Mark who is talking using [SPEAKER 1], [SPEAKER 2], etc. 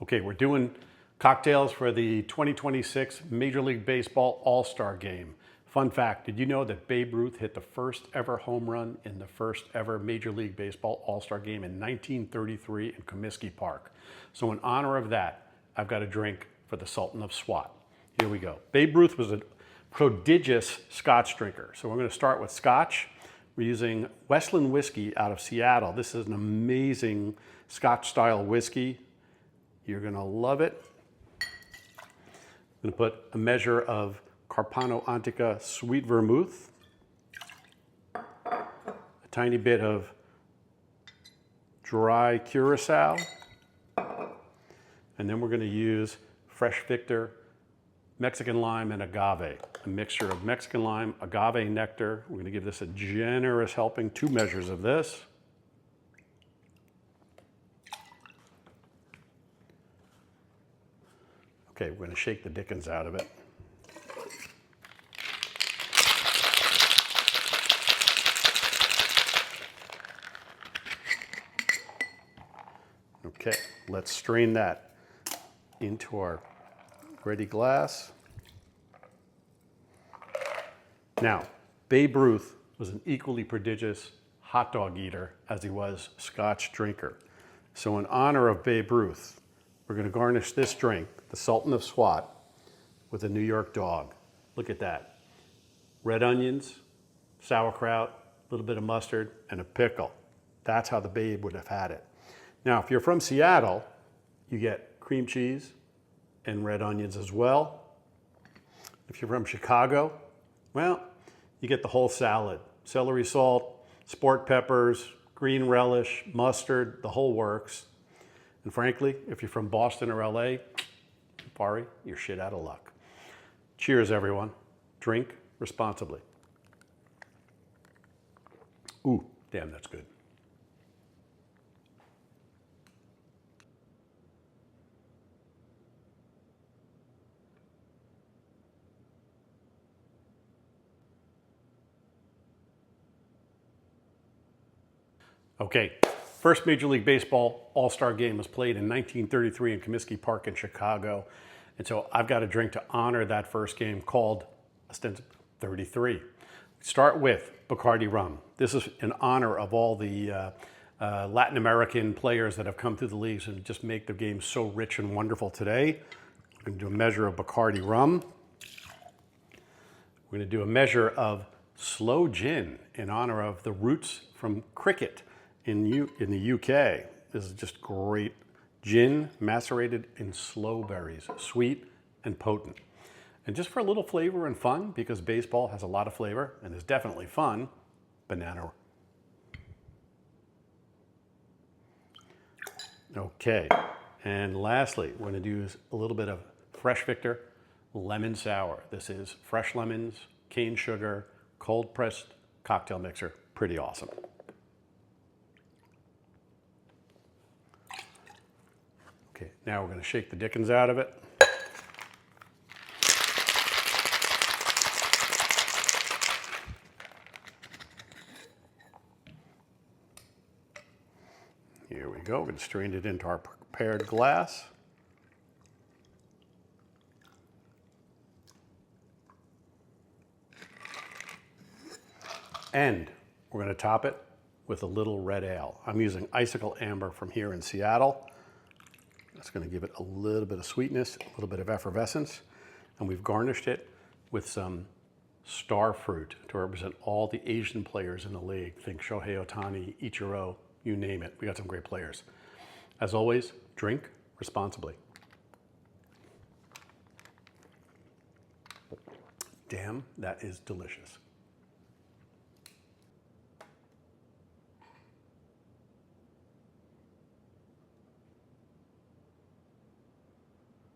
[SPEAKER 1] Okay, we're doing cocktails for the 2026 Major League Baseball All-Star Game. Fun fact, did you know that Babe Ruth hit the first ever home run in the first ever Major League Baseball All-Star Game in 1933 in Comiskey Park? So in honor of that, I've got a drink for the Sultan of Swat. Here we go. Babe Ruth was a prodigious Scotch drinker. So we're going to start with Scotch. We're using Westland whiskey out of Seattle. This is an amazing Scotch-style whiskey. You're going to love it. I'm going to put a measure of Carpano Antica sweet vermouth, a tiny bit of dry curacao, and then we're going to use Fresh Victor Mexican lime and agave, a mixture of Mexican lime, agave nectar. We're going to give this a generous helping, 2 measures of this. Okay, we're going to shake the dickens out of it. Okay, let's strain that into our ready glass. Now, Babe Ruth was an equally prodigious hot dog eater as he was Scotch drinker. So in honor of Babe Ruth, we're going to garnish this drink, the Sultan of Swat, with a New York dog. Look at that. Red onions, sauerkraut, a little bit of mustard, and a pickle. That's how the Babe would have had it. Now, if you're from Seattle, you get cream cheese and red onions as well. If you're from Chicago, well, you get the whole salad. Celery salt, sport peppers, green relish, mustard, the whole works. And frankly, if you're from Boston or LA, sorry, you're shit out of luck. Cheers, everyone. Drink responsibly. Ooh, damn, that's good. Okay, first Major League Baseball All-Star Game was played in 1933 in Comiskey Park in Chicago. And so I've got a drink to honor that first game called 33. Start with Bacardi rum. This is in honor of all the Latin American players that have come through the leagues and just make the game so rich and wonderful today. We're going to do a measure of Bacardi rum. We're going to do a measure of sloe gin in honor of the roots from cricket in the UK. This is just great gin macerated in sloe berries, sweet and potent. And just for a little flavor and fun, because baseball has a lot of flavor and is definitely fun, banana. Okay, and lastly, we're going to use a little bit of Fresh Victor lemon sour. This is fresh lemons, cane sugar, cold pressed cocktail mixer. Pretty awesome. Okay, now we're going to shake the dickens out of it. Here we go. We're going to strain it into our prepared glass. And we're going to top it with a little red ale. I'm using Icicle Amber from here in Seattle. That's going to give it a little bit of sweetness, a little bit of effervescence. And we've garnished it with some star fruit to represent all the Asian players in the league. Think Shohei Ohtani, Ichiro, you name it. We got some great players. As always, drink responsibly. Damn, that is delicious.